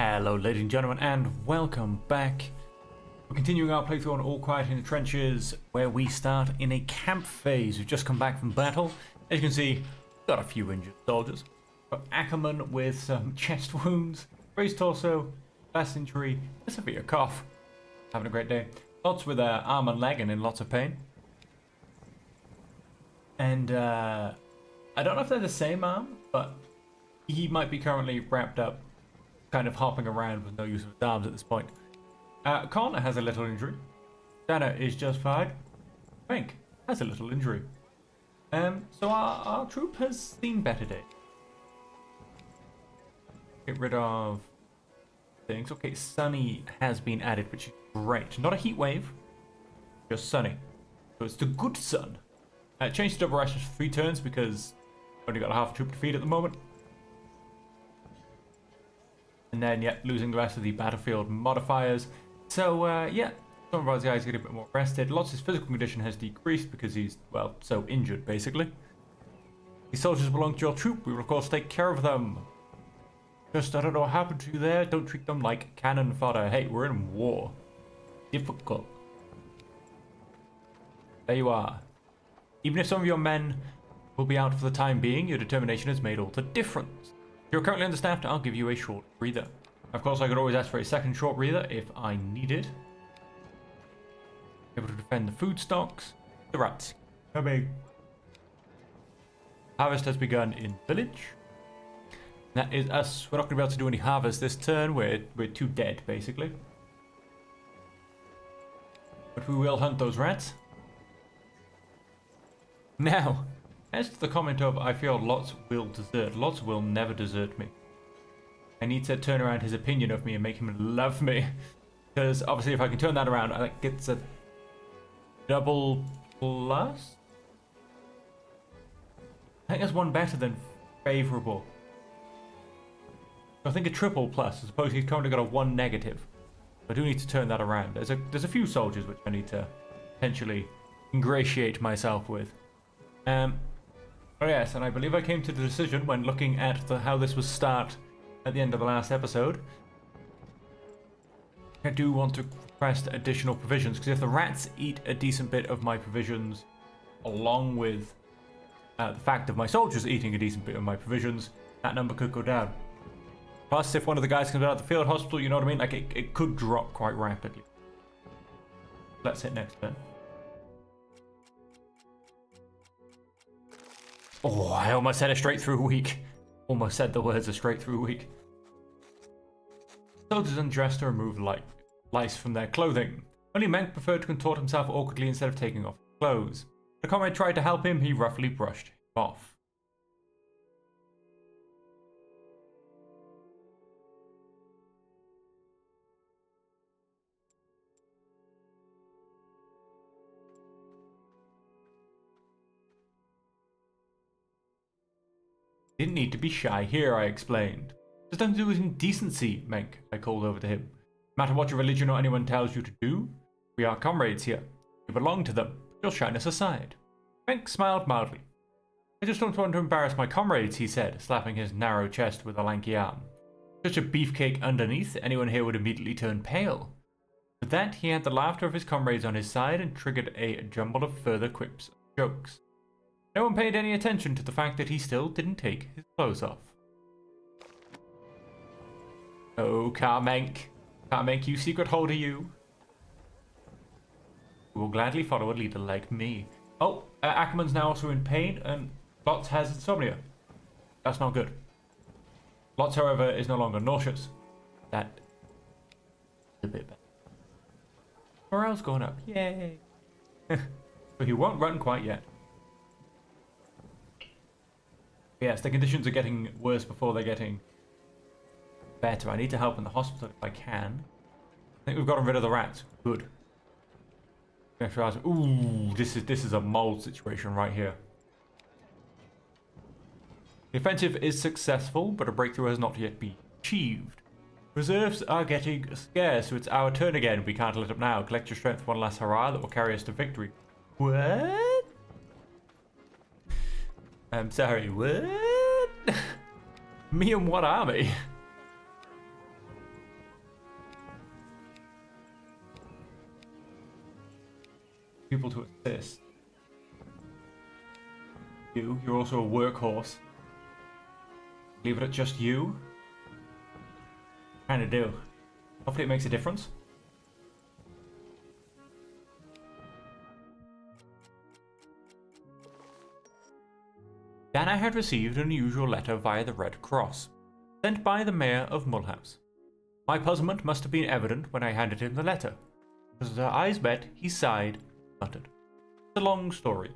Hello ladies and gentlemen and welcome back. We're continuing our playthrough on All Quiet in the Trenches, where we start in a camp phase. We've just come back from battle. As you can see, we've got a few injured soldiers. Got Ackerman with some chest wounds, raised torso, last injury, a severe cough. Having a great day. Lots with arm and leg and in lots of pain. And I don't know if they're the same arm, but he might be currently wrapped up, kind of hopping around with no use of his arms at this point. Connor has a little injury. Dana is just fine. Frank has a little injury. So our troop has seen better days. Get rid of things. Okay, sunny has been added, which is great. Not a heat wave, just sunny. So it's the good sun. Change to double rations for 3 turns because only got half a troop to feed at the moment. And then, yeah, losing the rest of the battlefield modifiers. So, yeah, some of our guys get a bit more rested. Lots of his physical condition has decreased because he's, well, so injured, basically. These soldiers belong to your troop. We will, of course, take care of them. Just, I don't know what happened to you there. Don't treat them like cannon fodder. Hey, we're in war. Difficult. There you are. Even if some of your men will be out for the time being, your determination has made all the difference. If you're currently understaffed, I'll give you a short breather. Of course, I could always ask for a second short breather if I needed. Able to defend the food stocks. The rats coming. Harvest has begun in village. That is us. We're not going to be able to do any harvest this turn. We're too dead, basically. But we will hunt those rats. Now, as to the comment of, I feel Lots will desert. Lots will never desert me. I need to turn around his opinion of me and make him love me. Because obviously if I can turn that around, that gets a double plus? I think that's one better than favourable. I think a triple plus. I suppose he's currently got a 1 negative. I do need to turn that around. There's a few soldiers which I need to potentially ingratiate myself with. Oh yes, and I believe I came to the decision when looking at how this was start at the end of the last episode. I do want to request additional provisions, because if the rats eat a decent bit of my provisions, along with the fact of my soldiers eating a decent bit of my provisions, that number could go down. Plus, if one of the guys comes out of the field hospital, you know what I mean? Like, it could drop quite rapidly. Let's hit next turn. Oh, I almost said a straight through week. Almost said the words a straight through week. Soldiers undressed to remove lice from their clothing. Only Mank preferred to contort himself awkwardly instead of taking off his clothes. The comrade tried to help him, he roughly brushed him off. Didn't need to be shy here, I explained. Just nothing to do with indecency, Menk, I called over to him. No matter what your religion or anyone tells you to do, we are comrades here. You belong to them. Your shyness aside. Menk smiled mildly. I just don't want to embarrass my comrades, he said, slapping his narrow chest with a lanky arm. Such a beefcake underneath, anyone here would immediately turn pale. With that, he had the laughter of his comrades on his side and triggered a jumble of further quips and jokes. No one paid any attention to the fact that he still didn't take his clothes off. Oh, Carmenk, you secret holder, you. We will gladly follow a leader like me. Oh, Ackerman's now also in pain, and Lots has insomnia. That's not good. Lots, however, is no longer nauseous. That is a bit better. Morale's going up. Yay. But he won't run quite yet. Yes, the conditions are getting worse before they're getting better. I need to help in the hospital if I can. I think we've gotten rid of the rats. Good. Ooh, this is a mold situation right here. The offensive is successful, but a breakthrough has not yet been achieved. Reserves are getting scarce, so it's our turn again. We can't let up now. Collect your strength for one last hurrah that will carry us to victory. What? I'm sorry, what? Me and what army? people to assist. You're also a workhorse. Leave it at just you? Kinda do. Hopefully it makes a difference. Dana had received an unusual letter via the Red Cross, sent by the mayor of Mulhouse. My puzzlement must have been evident when I handed him the letter. As our eyes met, he sighed, muttered. It's a long story.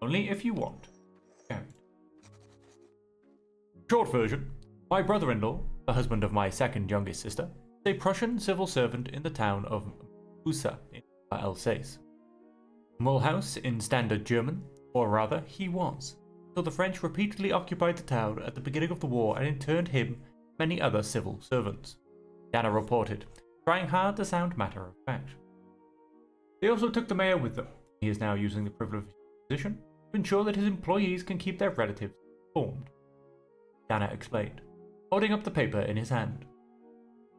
Only if you want. Carried. Short version. My brother-in-law, the husband of my second youngest sister, is a Prussian civil servant in the town of Usa in Alsace. Mulhouse in standard German, or rather, he was, till the French repeatedly occupied the town at the beginning of the war and interned him and many other civil servants. Dana reported, trying hard to sound matter of fact. They also took the mayor with them. He is now using the privilege of his position to ensure that his employees can keep their relatives informed. Dana explained, holding up the paper in his hand.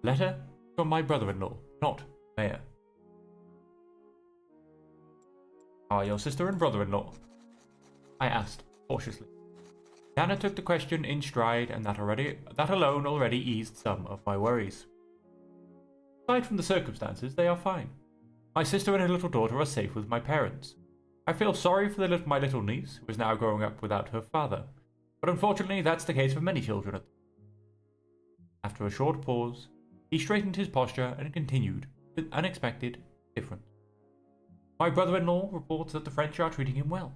Letter from my brother-in-law, not mayor. How are your sister and brother-in-law? I asked, cautiously. Dana took the question in stride, and that alone already eased some of my worries. Aside from the circumstances, they are fine. My sister and her little daughter are safe with my parents. I feel sorry for my little niece, who is now growing up without her father, but unfortunately that's the case for many children. After a short pause, he straightened his posture and continued, with unexpected difference. My brother-in-law reports that the French are treating him well.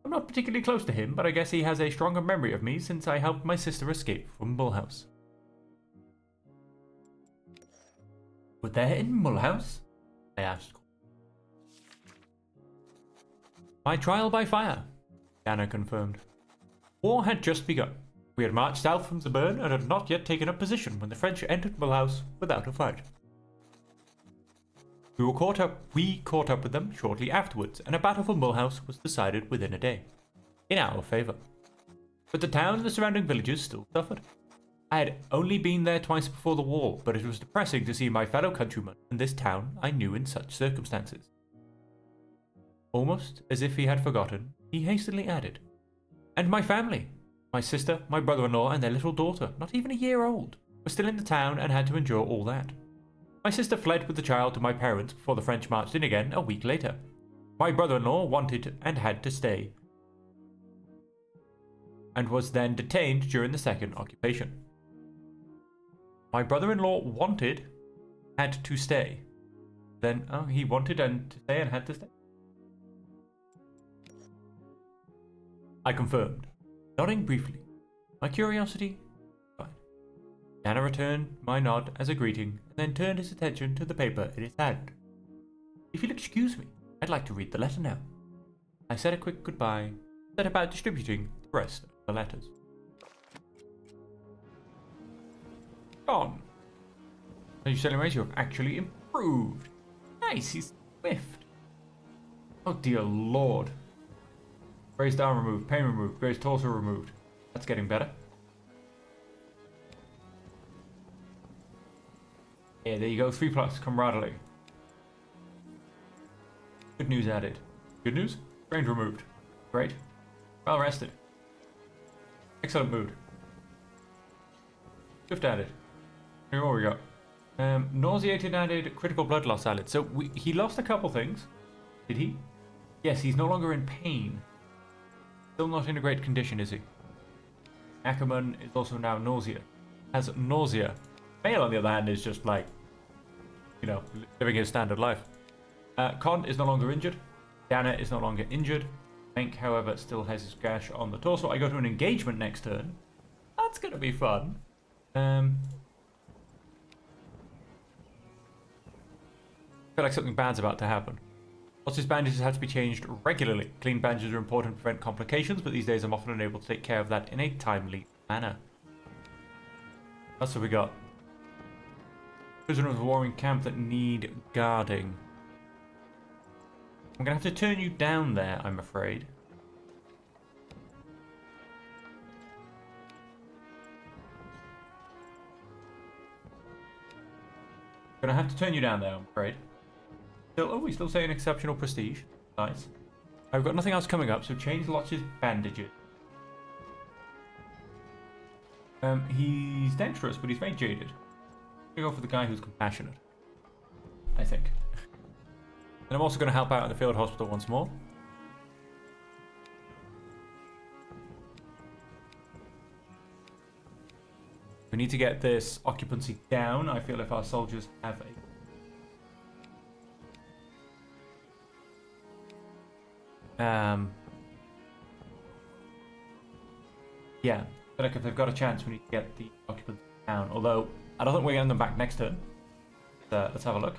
I'm not particularly close to him, but I guess he has a stronger memory of me since I helped my sister escape from Mulhouse. Were they in Mulhouse? I asked. My trial by fire, Dana confirmed. War had just begun. We had marched south from the burn and had not yet taken up position when the French entered Mulhouse without a fight. We caught up with them shortly afterwards, and a battle for Mulhouse was decided within a day, in our favour. But the town and the surrounding villages still suffered. I had only been there twice before the war, but it was depressing to see my fellow countrymen in this town I knew in such circumstances. Almost as if he had forgotten, he hastily added, and my family, my sister, my brother-in-law, and their little daughter, not even a year old, were still in the town and had to endure all that. My sister fled with the child to my parents before the French marched in again a week later. My brother-in-law wanted and had to stay, and was then detained during the second occupation. My brother-in-law had to stay. Then, he wanted and to stay and had to stay. I confirmed, nodding briefly. My curiosity fine. Dana returned my nod as a greeting, and then turned his attention to the paper in his hand. If you'll excuse me, I'd like to read the letter now. I said a quick goodbye, set about distributing the rest of the letters. Gone. As you celebrate, you have actually improved. Nice, he's swift. Oh dear lord. Raised arm removed, pain removed, raised torso removed. That's getting better. Yeah, there you go, 3+, camaraderie. Good news added. Good news? Range removed. Great. Well rested. Excellent mood. Swift added. Here what we got. Nauseated added, critical blood loss added. So he lost a couple things. Did he? Yes, he's no longer in pain. Still not in a great condition, is he? Ackerman is also now has nausea. Bale, on the other hand, is just like, you know, living his standard life. Con is no longer injured. Dana is no longer injured. Menk, however, still has his gash on the torso. I go to an engagement next turn. That's going to be fun. I feel like something bad's about to happen. Lots of bandages had to be changed regularly. Clean bandages are important to prevent complications, but these days I'm often unable to take care of that in a timely manner. That's what we got. Prisoners of war in camp that need guarding. I'm going to have to turn you down there, I'm afraid. Gonna have to turn you down there, I'm afraid. We're still saying exceptional prestige. Nice. I've got nothing else coming up, so change Lotch's bandages. He's dexterous, but he's very jaded. I'm gonna go for the guy who's compassionate, I think. And I'm also going to help out in the field hospital once more. We need to get this occupancy down. I feel if our soldiers have a... yeah, but like if they've got a chance, we need to get the occupancy down. Although, I don't think we're getting them back next turn. Let's have a look.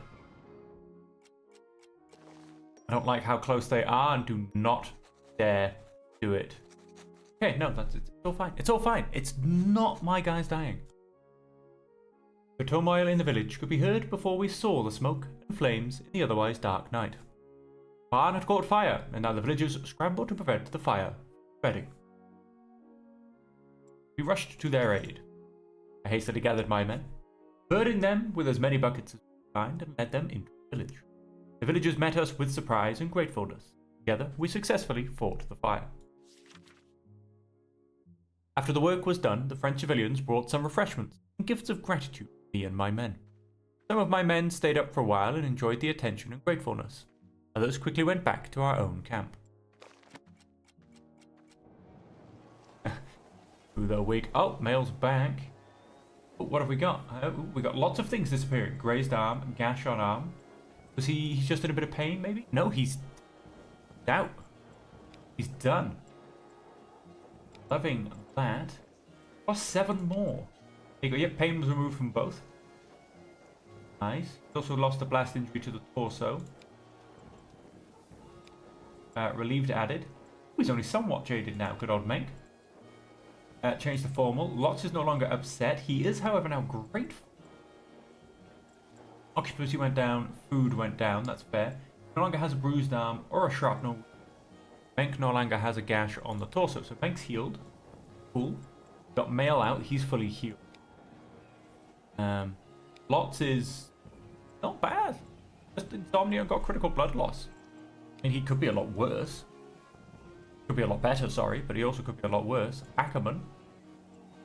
I don't like how close they are, and do not dare do it. Okay, no, it's all fine. It's all fine. It's not my guys dying. The turmoil in the village could be heard before we saw the smoke and flames in the otherwise dark night. Barn had caught fire, and now the villagers scrambled to prevent the fire spreading. We rushed to their aid. I hastily gathered my men, burdened them with as many buckets as we could find, and led them into the village. The villagers met us with surprise and gratefulness. Together, we successfully fought the fire. After the work was done, the French civilians brought some refreshments and gifts of gratitude to me and my men. Some of my men stayed up for a while and enjoyed the attention and gratefulness. Others quickly went back to our own camp. Through the week. Oh, Mail's back. Oh, what have we got? We got lots of things disappearing. Grazed arm, gash on arm. Was he's just in a bit of pain, maybe? No, he's out. He's done. Loving that. Plus 7 more. There you go. Yep, pain was removed from both. Nice. He's also lost a blast injury to the torso. Relieved added. He's only somewhat jaded now, good old Mink. Changed to formal. Lots is no longer upset. He is, however, now grateful. Occupancy went down, food went down, that's fair. No longer has a bruised arm or a shrapnel. Menk no longer has a gash on the torso, so Menk's healed. Cool. Got Mail out, he's fully healed. Lots is not bad. Just insomnia, got critical blood loss. I mean, he could be a lot worse. Could be a lot better, sorry, but he also could be a lot worse. Ackerman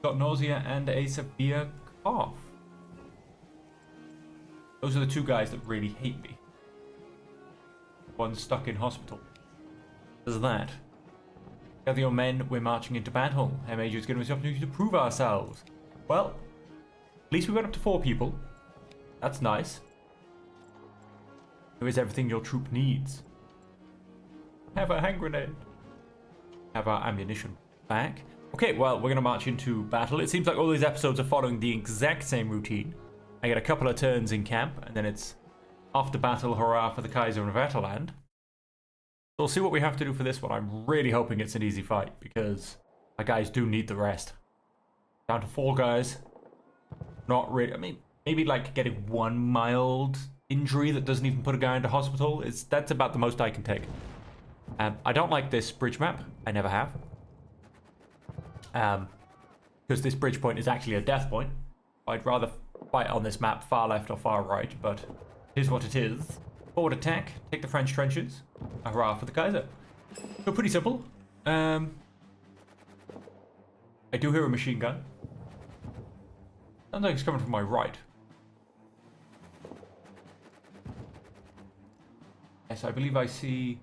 got nausea and a severe cough. Those are the two guys that really hate me. One's stuck in hospital. There's that. Gather your men, we're marching into battle. Our Major is giving us the opportunity to prove ourselves. Well, at least we went up to 4 people. That's nice. Here is everything your troop needs. Have a hand grenade. Have our ammunition back. Okay, well, we're going to march into battle. It seems like all these episodes are following the exact same routine. I get a couple of turns in camp, and then it's off to battle, hurrah for the Kaiser and Vetterland. So we'll see what we have to do for this one. I'm really hoping it's an easy fight, because my guys do need the rest. Down to 4 guys. Not really. I mean, maybe like getting 1 mild injury that doesn't even put a guy into hospital. That's about the most I can take. I don't like this bridge map. I never have. Because this bridge point is actually a death point. I'd rather fight on this map far left or far right, but it is what it is. Forward attack, take the French trenches. A hurrah for the Kaiser. So pretty simple. I do hear a machine gun. Sounds like it's coming from my right. Yes, I believe I see...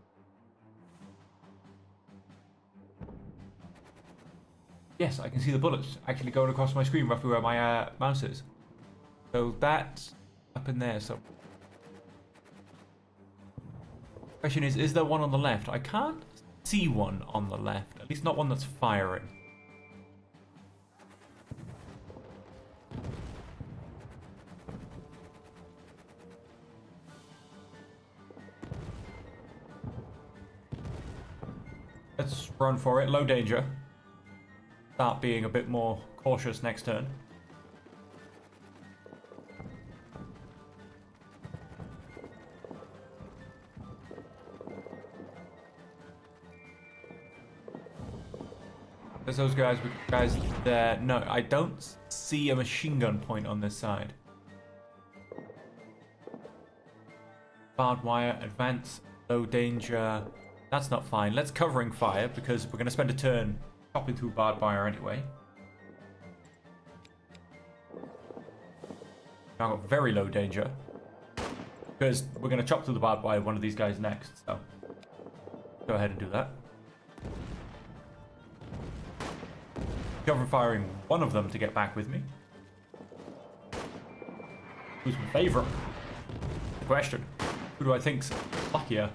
Yes, I can see the bullets actually going across my screen roughly where my mouse is. So that's up in there. So, question is there one on the left? I can't see one on the left. At least not one that's firing. Let's run for it. Low danger. Start being a bit more cautious next turn. There's those guys there. No, I don't see a machine gun point on this side. Barbed wire, advance, low danger. That's not fine. Let's covering fire because we're going to spend a turn chopping through barbed wire anyway. Now I've got very low danger because we're going to chop through the barbed wire one of these guys next. So go ahead and do that. Cover firing one of them to get back with me. Who's my favorite? The question. Who do I think's luckier?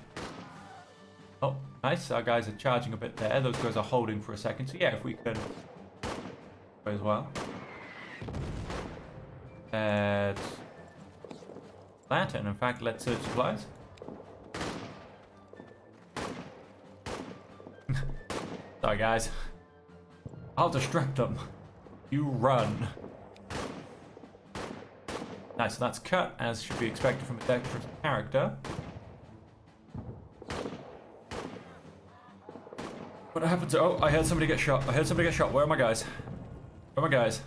Oh, nice. Our guys are charging a bit there. Those guys are holding for a second. So yeah, if we can go as well. That. And in fact, let's search supplies. Sorry, guys. I'll distract them. You run. Nice, so that's cut, as should be expected from a dexterous character. What happened to... Oh, I heard somebody get shot. I heard somebody get shot. Where are my guys? Where are my guys?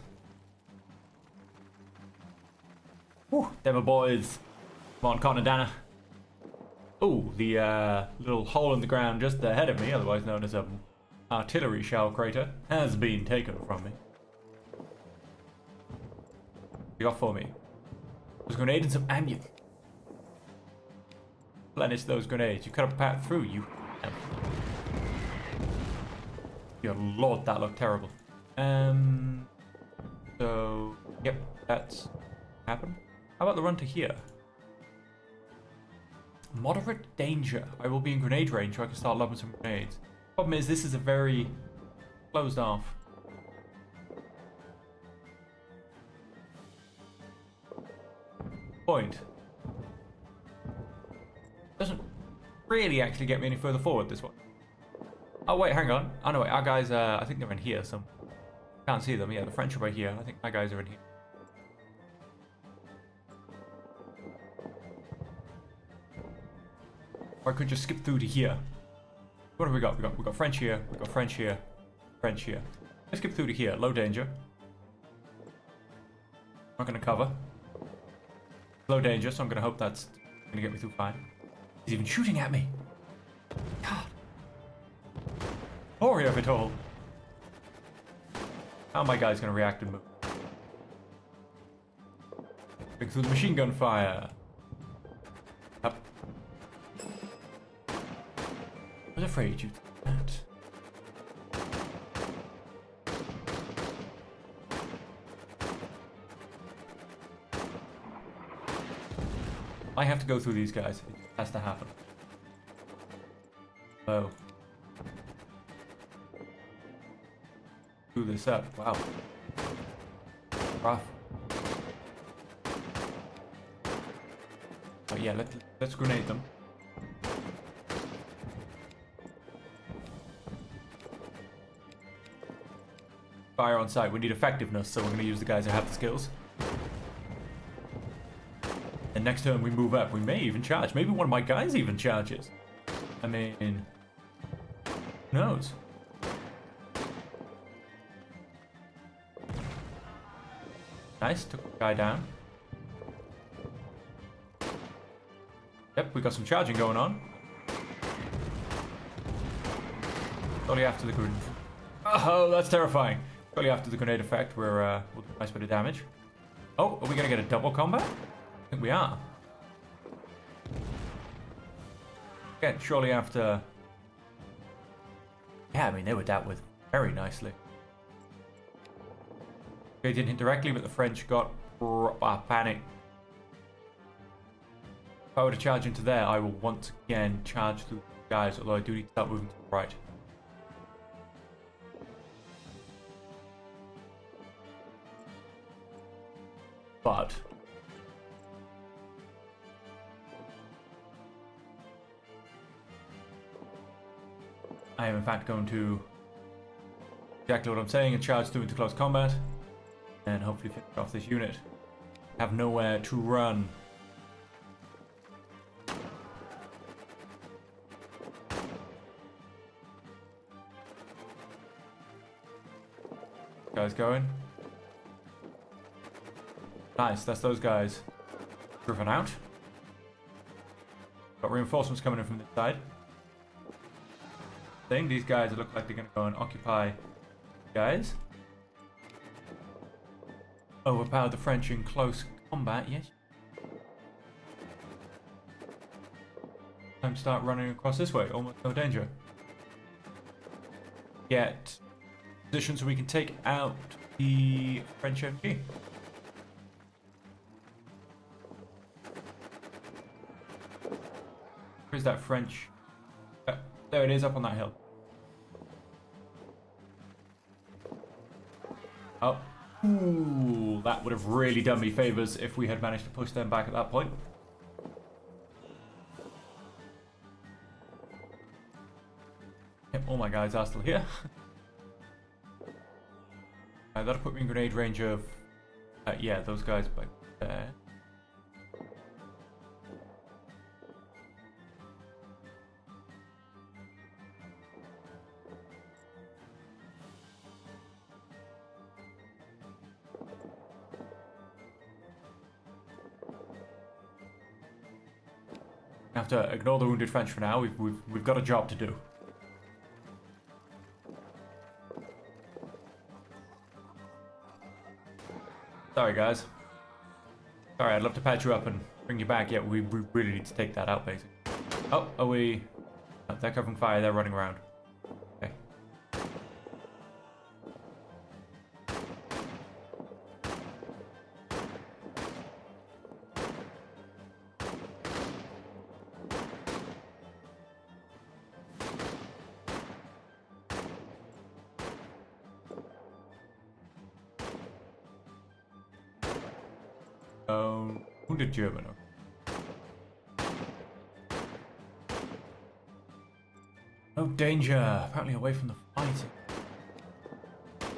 Whew, them boys. Come on, Con and Dana. Oh, the little hole in the ground just ahead of me, otherwise known as a artillery shell crater, has been taken from me. You got for me? There's a grenade and some ammunition. Replenish those grenades. You cut a path through, you. Your lord, that looked terrible. So, yep, that's happened. How about the run to here? Moderate danger. I will be in grenade range so I can start lobbing some grenades. Problem is, this is a very closed off. Point. Doesn't really actually get me any further forward, this one. Oh wait, hang on. Oh no, wait, our guys, I think they're in here. Can't see them. Yeah, the French are right here. I think my guys are in here. Or I could just skip through to here. What have we got? We got French here. We got French here. French here. Let's skip through to here. Low danger. Not gonna cover. Low danger, so I'm gonna hope that's gonna get me through fine. He's even shooting at me. God. Glory of it all. How my guy's gonna react and move? Break through the machine gun fire. Up. I was afraid you'd do that. I have to go through these guys. It has to happen. Oh. Do this up. Wow. Rough. Oh yeah, let's grenade them. Fire on sight. We need effectiveness, so we're going to use the guys who have the skills. And next turn we move up. We may even charge. Maybe one of my guys even charges. I mean, who knows? Nice, took the guy down. Yep, we got some charging going on. Only after the grenade. Oh, that's terrifying. Only after the grenade effect, we'll do a nice bit of damage. Oh, are we gonna get a double combat? I think we are. Again, surely after... Yeah, I mean, they were dealt with very nicely. They didn't hit directly, but the French got panic. If I were to charge into there, I will once again charge through the guys, although I do need to start moving to the right. But... I am in fact going to exactly what I'm saying and charge through into close combat and hopefully finish off this unit. Have nowhere to run. Guys going. Nice, that's those guys driven out. Got reinforcements coming in from this side. These guys look like they're going to go and occupy guys. Overpower the French in close combat, yes. Time to start running across this way, almost no danger. Get position so we can take out the French MG. Where's that French? There it is, up on that hill. Oh. Ooh, that would have really done me favors if we had managed to push them back at that point. Yep, all my guys are still here. That'll put me in grenade range of... yeah, those guys back there. Have to ignore the wounded French for now. We've got a job to do. Sorry, guys. Sorry, I'd love to patch you up and bring you back. Yeah, we really need to take that out, basically. Oh, are we? Oh, they're covering fire. They're running around. Okay. Wounded German. No danger. Apparently away from the fighting. This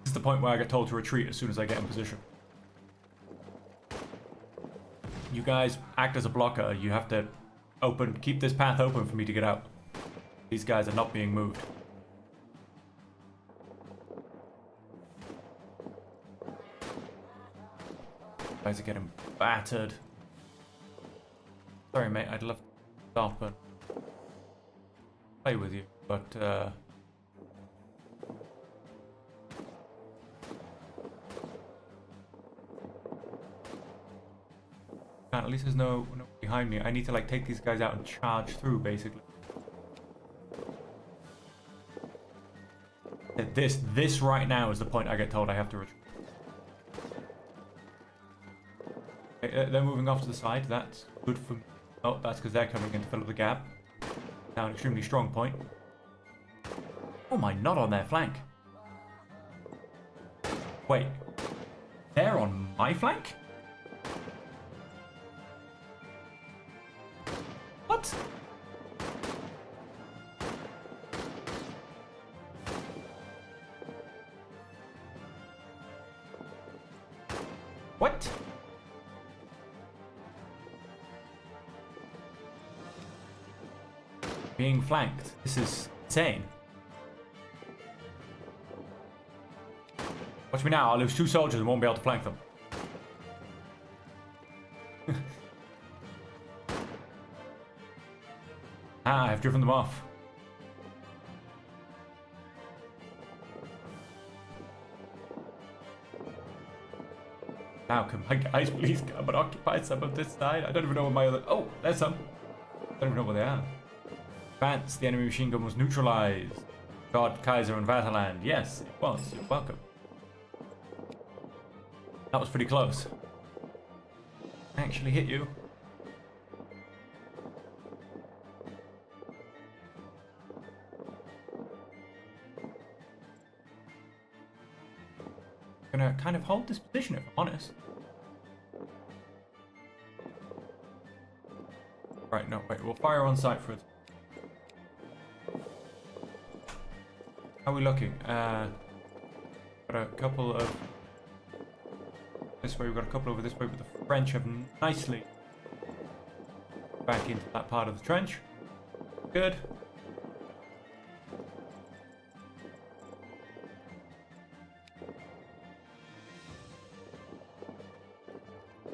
is the point where I get told to retreat as soon as I get in position. You guys act as a blocker. You have to keep this path open for me to get out. These guys are not being moved. Guys are getting battered. Sorry, mate. I'd love to stop and play with you, but at least there's no behind me. I need to like take these guys out and charge through, basically. This right now is the point I get told I have to retreat. They're moving off to the side. That's good for me. Oh, that's because they're coming in to fill up the gap. Now an extremely strong point. Oh, am I not on their flank? Wait. They're on my flank? What? What? Being flanked. This is insane. Watch me now. I'll lose 2 soldiers and won't be able to flank them. I've driven them off. Now can my guys please come and occupy some of this side? I don't even know where my other... Oh, there's some. I don't even know where they are. Advance, the enemy machine gun was neutralized. God, Kaiser and Vaterland. Yes, it was. You're welcome. That was pretty close. Actually hit you. I'm gonna kind of hold this position if I'm honest. Right, no, wait, we'll fire on sight for it. How are we looking? Got a couple of this way, we've got a couple over this way, but the French have nicely back into that part of the trench. Good.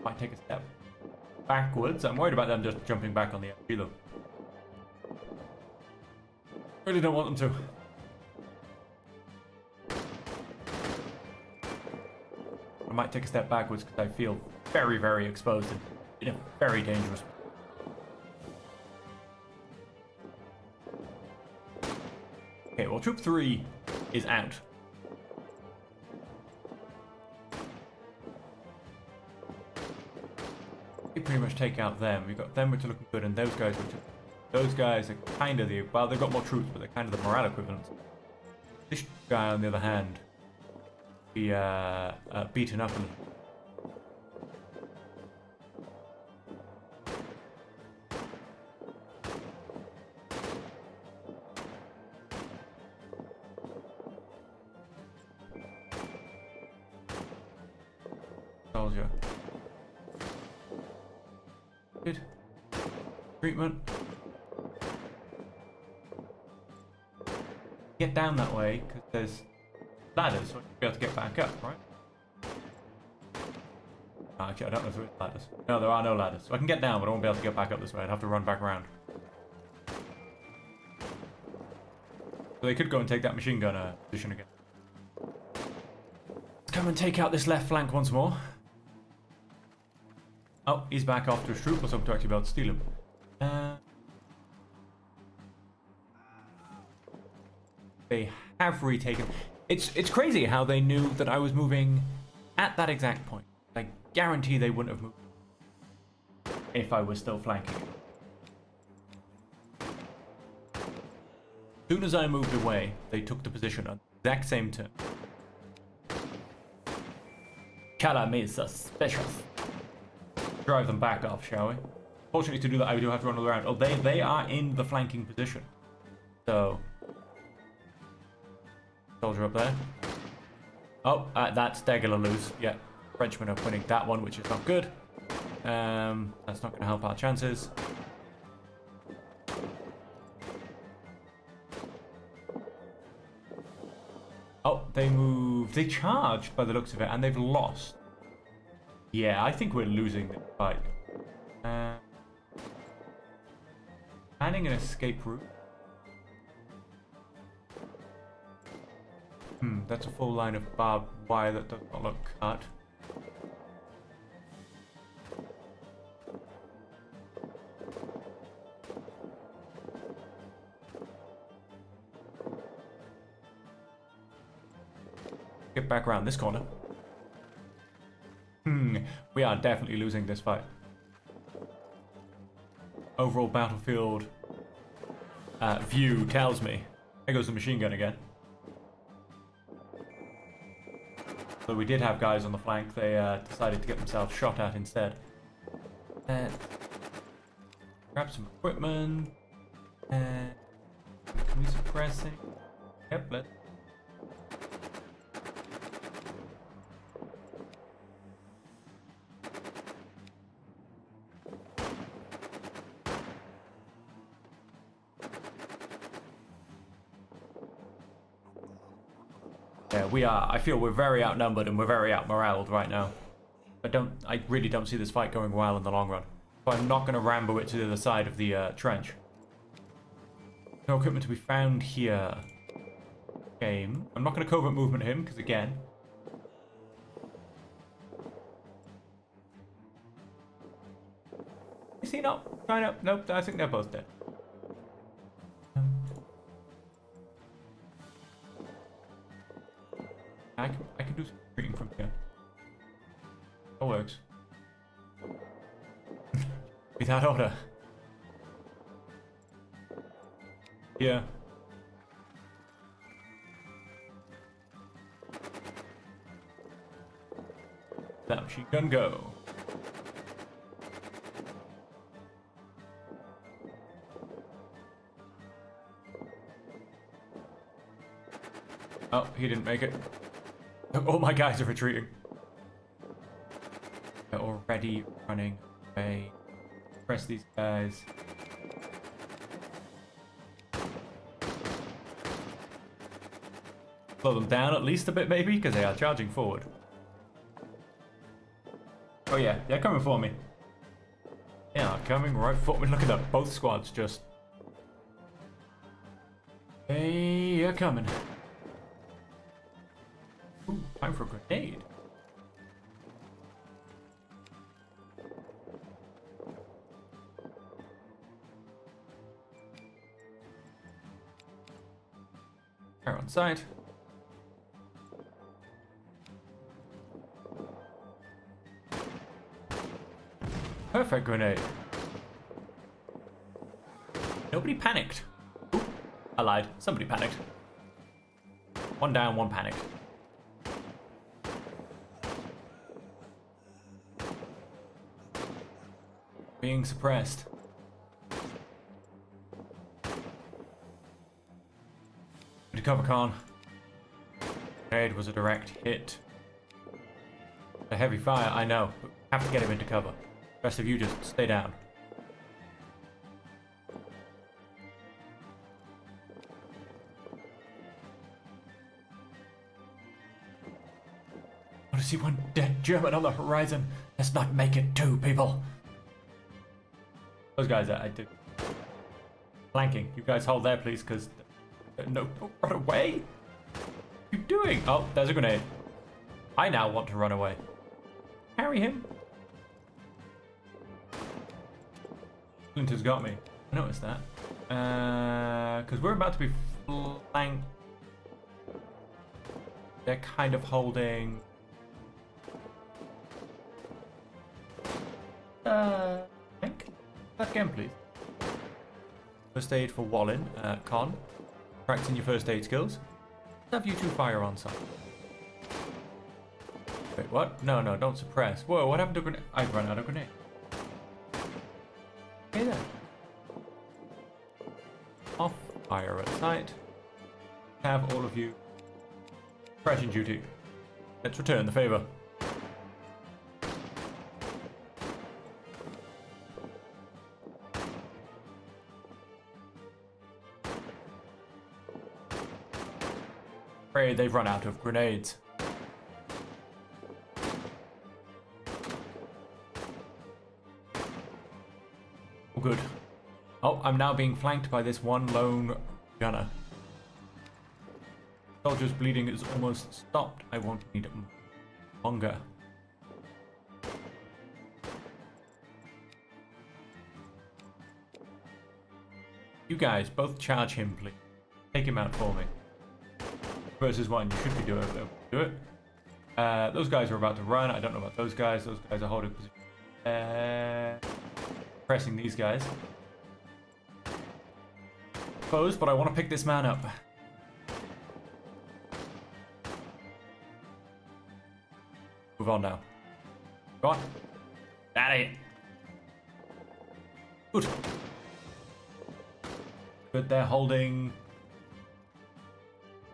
Might take a step. backwards. I'm worried about them just jumping back on the MG though. Really don't want them to. I might take a step backwards because I feel very, very exposed and in a very dangerous. Okay, well, Troop 3 is out. We pretty much take out them. We've got them which are looking good, and those guys which are... Those guys are kind of the... Well, they've got more troops, but they're kind of the morale equivalent. This guy, on the other hand, be beaten up a little. Soldier. Good. Treatment. Get down that way, because there's ladders, so I should be able to get back up, right? Actually, I don't know if there is ladders. No, there are no ladders. So I can get down, but I won't be able to get back up this way. I'd have to run back around. So they could go and take that machine gun position again. Let's come and take out this left flank once more. Oh, he's back after his troop. I was hoping to actually be able to steal him. They have retaken... It's crazy how they knew that I was moving at that exact point. I guarantee they wouldn't have moved if I was still flanking. As soon as I moved away, they took the position at the exact same turn. Kala me suspicious. Drive them back off, shall we? Fortunately, to do that, I do have to run all around. Oh, they are in the flanking position. So... Soldier up there. Oh, that's Degler loose. Yeah, Frenchmen are winning that one, which is not good. That's not going to help our chances. Oh, they moved. They charged by the looks of it, and they've lost. Yeah, I think we're losing this fight. Planning an escape route. That's a full line of barbed wire that does not look cut. Get back around this corner. We are definitely losing this fight. Overall battlefield view tells me. There goes the machine gun again. So we did have guys on the flank. They decided to get themselves shot at instead. Grab some equipment. Can we suppress it? Yep, let's. Yeah, I feel we're very outnumbered and we're very outmoraled right now. I really don't see this fight going well in the long run. So I'm not going to Rambo it to the other side of the trench. No equipment to be found here. Game. I'm not going to covert movement him, because again... Is he not? Trying up? Nope, I think they're both dead. I can do some shooting from here. That works. Without order. Yeah. That machine gun go. Oh, he didn't make it. All my guys are retreating. They're already running away. Press these guys. Slow them down at least a bit, maybe, because they are charging forward. Oh yeah, they're coming for me. Yeah, coming right for me. Look at that. Both squads just. Hey, you're coming. Ooh, time for a grenade. Fire on sight. Perfect grenade. Nobody panicked. Ooh, I lied. Somebody panicked. One down, one panicked. Being suppressed. To cover Khan. Grenade was a direct hit. A heavy fire, I know, but we have to get him into cover. The rest of you just stay down. I want to see one dead German on the horizon. Let's not make it two, people. Those guys, I did. Flanking. You guys hold there, please, because... No, don't run away. What are you doing? Oh, there's a grenade. I now want to run away. Carry him. Splinter's got me. I noticed that. Because we're about to be flanked. They're kind of holding... Flank? That again, please. First aid for Wallin. Con. Practicing your first aid skills. Let's have you two fire on site. Wait, what? No, no, don't suppress. Whoa, what happened to grenade? I've run out of grenade. Hey there. Off fire at sight. Have all of you suppression duty. Let's return the favor. Afraid they've run out of grenades. Oh, good. Oh, I'm now being flanked by this one lone gunner. Soldier's bleeding is almost stopped. I won't need it longer. You guys, both charge him, please. Take him out for me. Versus one, you should be doing it. Do it. Those guys are about to run. I don't know about those guys. Those guys are holding position. Pressing these guys. Close, but I want to pick this man up. Move on now. Go on. Out of here. Good. Good, they're holding...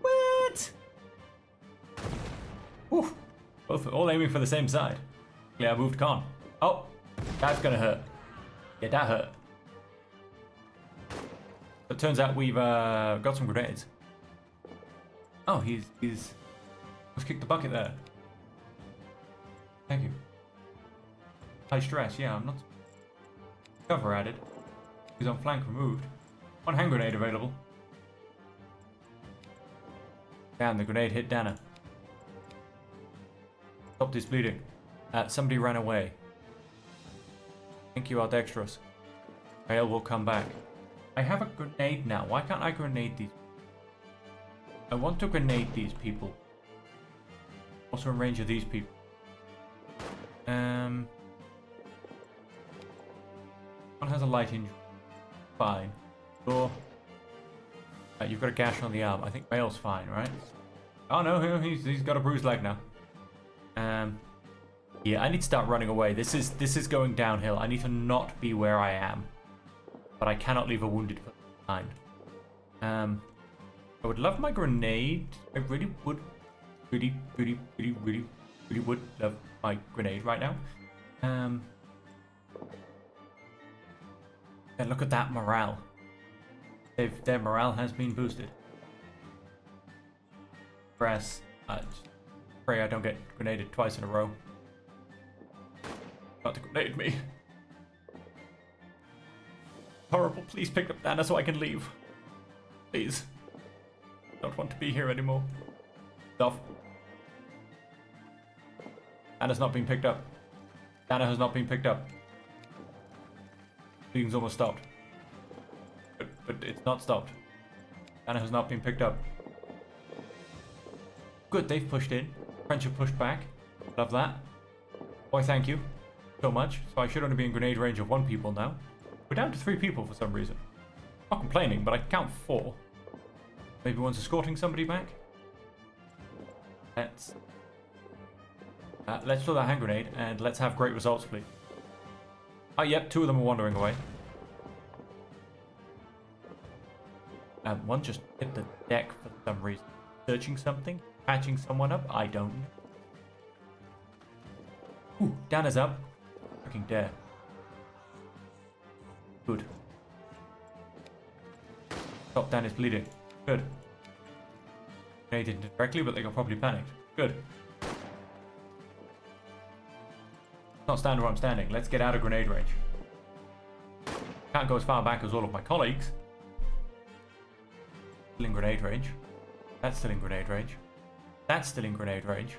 What? Whew. Both all aiming for the same side. Yeah, I moved Khan. Oh, that's gonna hurt. Yeah, that hurt. It turns out we've got some grenades. Oh, he's let's kick the bucket there. Thank you. High stress, yeah, I'm not... Cover added. He's on flank removed. One hand grenade available. Damn, the grenade hit Dana. Stopped his bleeding. Somebody ran away. Thank you, Aldextros. Bale will come back. I have a grenade now. Why can't I grenade these? I want to grenade these people. Also in range of these people. One has a light injury. Fine. Door. You've got a gash on the arm. I think Bale's fine, right? Oh no, he's got a bruised leg now. Yeah, I need to start running away. This is going downhill. I need to not be where I am. But I cannot leave a wounded person behind. I would love my grenade. I really would. Really would love my grenade right now. And look at that morale. Their morale has been boosted. Press. Pray I don't get grenaded twice in a row. About to grenade me. Horrible. Please pick up Dana so I can leave. Please. Don't want to be here anymore. Stuff. Dana's not being picked up. Dana has not been picked up. Bleeding's almost stopped. But it's not stopped. Dana has not been picked up. Good, they've pushed in. French have pushed back. Love that. Why, thank you so much. So I should only be in grenade range of 1 people now. We're down to 3 people for some reason. Not complaining, but I can count 4. Maybe one's escorting somebody back. Let's throw that hand grenade and let's have great results, please. Oh, yep, 2 of them are wandering away. One just hit the deck for some reason. Searching something? Patching someone up? I don't know. Ooh, Dana's up. Freaking dare. Good. Top Dan is bleeding. Good. They didn't directly, but they got probably panicked. Good. Not stand where I'm standing. Let's get out of grenade range. Can't go as far back as all of my colleagues. Still in grenade range. That's still in grenade range. That's still in grenade range.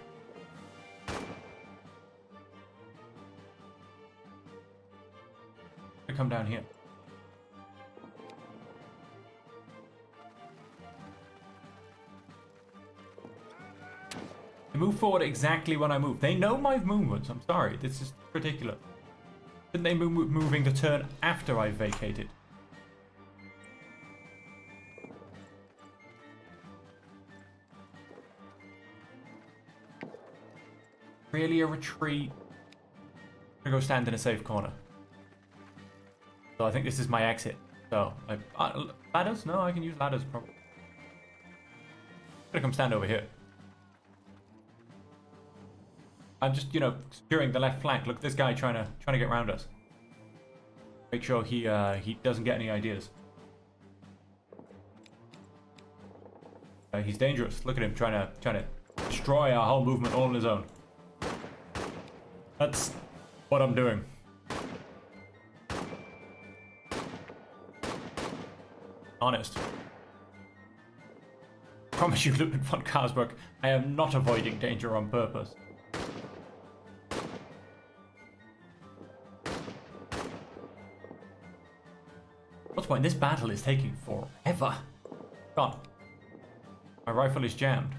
I come down here. They move forward exactly when I move. They know my movements. I'm sorry. This is ridiculous. Shouldn't they move moving the turn after I've vacated? Really a retreat? I'm gonna go stand in a safe corner. So I think this is my exit. So, ladders? No, I can use ladders probably. I'm gonna come stand over here. I'm just, securing the left flank. Look at this guy trying to get around us. Make sure he doesn't get any ideas. He's dangerous. Look at him trying to destroy our whole movement all on his own. That's what I'm doing. Honest. Promise you, Lieutenant von Karsberg, I am not avoiding danger on purpose. What's the point? This battle is taking forever. God. My rifle is jammed.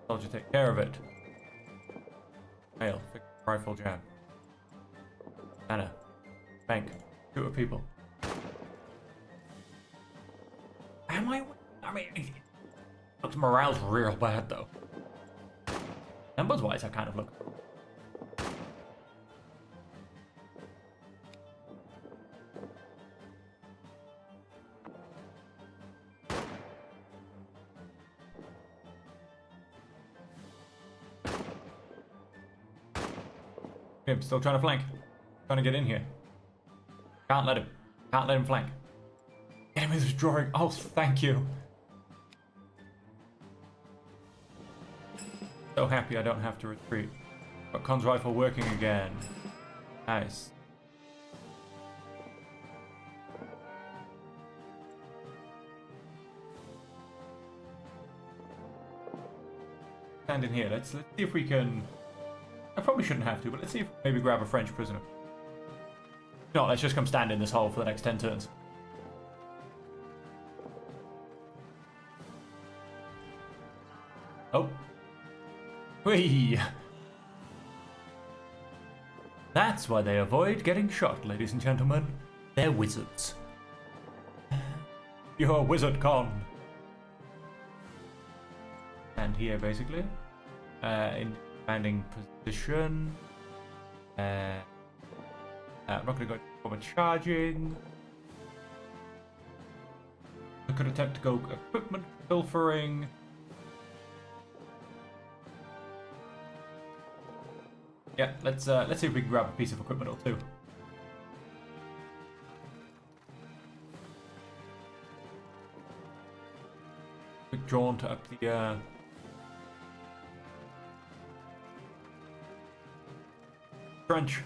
Soldier, take care of it. Fail. Fix rifle jam. Anna. Bank. Shoot at people. Am I mean, looks morale's real bad though. Numbers wise, I kind of look. Okay, still trying to flank. Trying to get in here. Can't let him flank. Enemies withdrawing. Oh, thank you. So happy I don't have to retreat. Got Con's rifle working again. Nice. Stand in here. Let's see if we can. I probably shouldn't have to, but let's see if maybe grab a French prisoner. No, let's just come stand in this hole for the next 10 turns. Oh. Whee! That's why they avoid getting shot, ladies and gentlemen. They're wizards. You're a wizard, Con. And here, basically. In commanding position. I'm not going to go for charging. I could attempt to go equipment pilfering. Yeah, let's see if we can grab a piece of equipment or two. Quick jaunt up the French.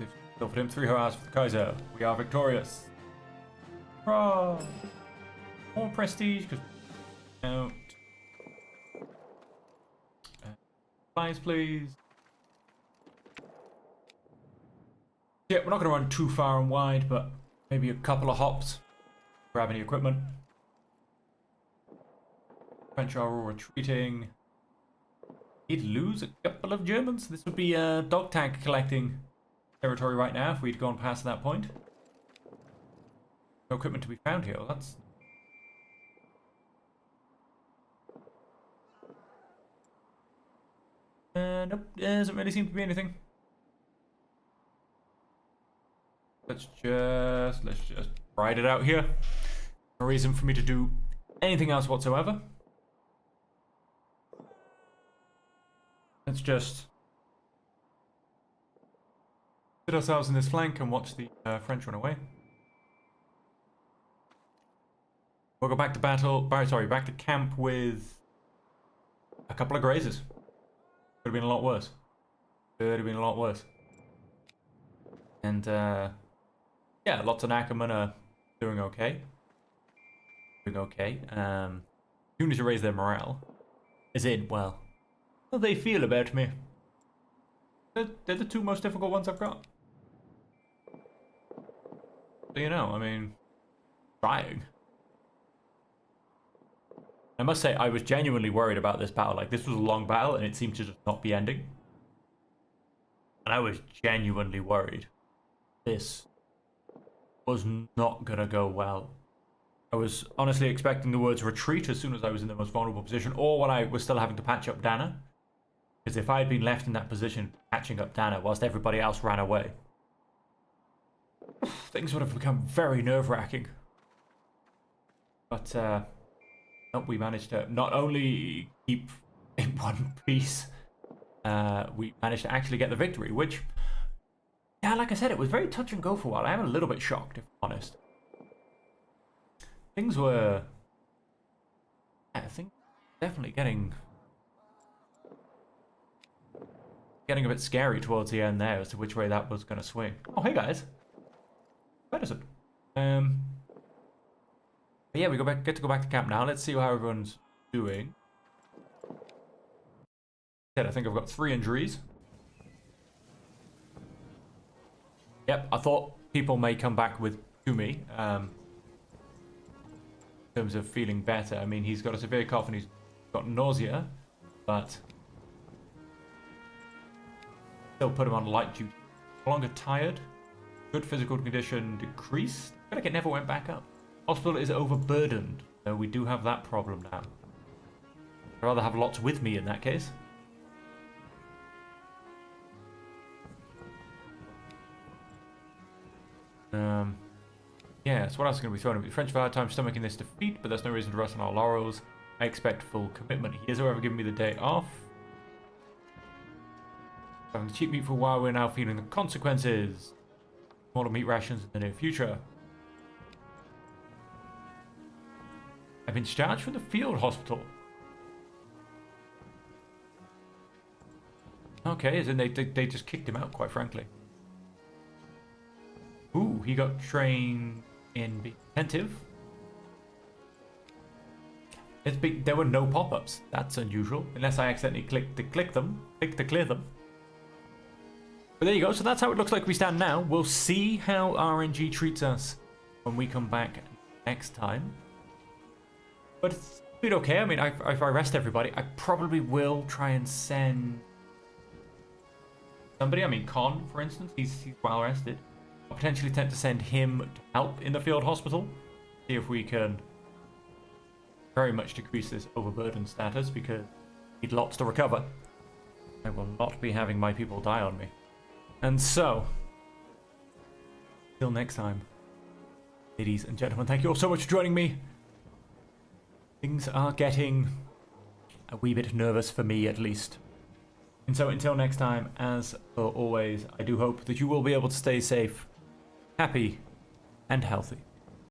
They've offered him 3 hours for the Kaiser. We are victorious. Hurrah! More prestige, because out. Supplies, please. Yeah, we're not going to run too far and wide, but maybe a couple of hops. Grab any equipment. French are all retreating. He'd lose a couple of Germans. This would be a dog tag collecting territory right now if we'd gone past that point. No equipment to be found here. Well, that's... nope, there doesn't really seem to be anything. Let's just ride it out here. No reason for me to do anything else whatsoever. Let's just sit ourselves in this flank and watch the French run away. We'll go back to back to camp with a couple of grazers. Could have been a lot worse. Could have been a lot worse. And yeah, lots of Ackerman are doing okay. You need to raise their morale. As in, well, how they feel about me. They're the 2 most difficult ones I've got. So, you know, I mean, trying. I must say, I was genuinely worried about this battle. Like, this was a long battle, and it seemed to just not be ending. And I was genuinely worried. This was not gonna go well. I was honestly expecting the words retreat as soon as I was in the most vulnerable position, or when I was still having to patch up Dana. Because if I had been left in that position, patching up Dana whilst everybody else ran away, things would have become very nerve-wracking. But, we managed to not only keep in one piece, we managed to actually get the victory, which, yeah, like I said, it was very touch and go for a while. I am a little bit shocked, if I'm honest. Things were, I think, definitely getting a bit scary towards the end there as to which way that was going to swing. Oh, hey guys. Medicine. But yeah, get to go back to camp now. Let's see how everyone's doing. I think I've got 3 injuries. Yep, I thought people may come back to me. In terms of feeling better. I mean, he's got a severe cough and he's got nausea, but still put him on light duty. No longer tired. Good physical condition decreased. I feel like it never went back up. Hospital is overburdened. So we do have that problem now. I'd rather have lots with me in that case. Yeah, so what else is going to be thrown at me? The French have a hard time stomaching this defeat, but there's no reason to rest on our laurels. I expect full commitment. He has, however, given me the day off. Having to cheap meat for a while, we're now feeling the consequences. Smaller meat rations in the near future. I've been discharged from the field hospital. Okay, as in they just kicked him out, quite frankly. Ooh, he got trained in being attentive. There were no pop-ups. That's unusual, unless I accidentally clicked to clear them. But there you go. So that's how it looks like we stand now. We'll see how RNG treats us when we come back next time. But it's been okay. I mean, if I rest everybody, I probably will try and send somebody. I mean, Con, for instance, he's well rested. I'll potentially attempt to send him to help in the field hospital. See if we can very much decrease this overburdened status, because he'd lots to recover. I will not be having my people die on me. And so, till next time, ladies and gentlemen, thank you all so much for joining me. Things are getting a wee bit nervous for me, at least. And so until next time, as always, I do hope that you will be able to stay safe, happy, and healthy.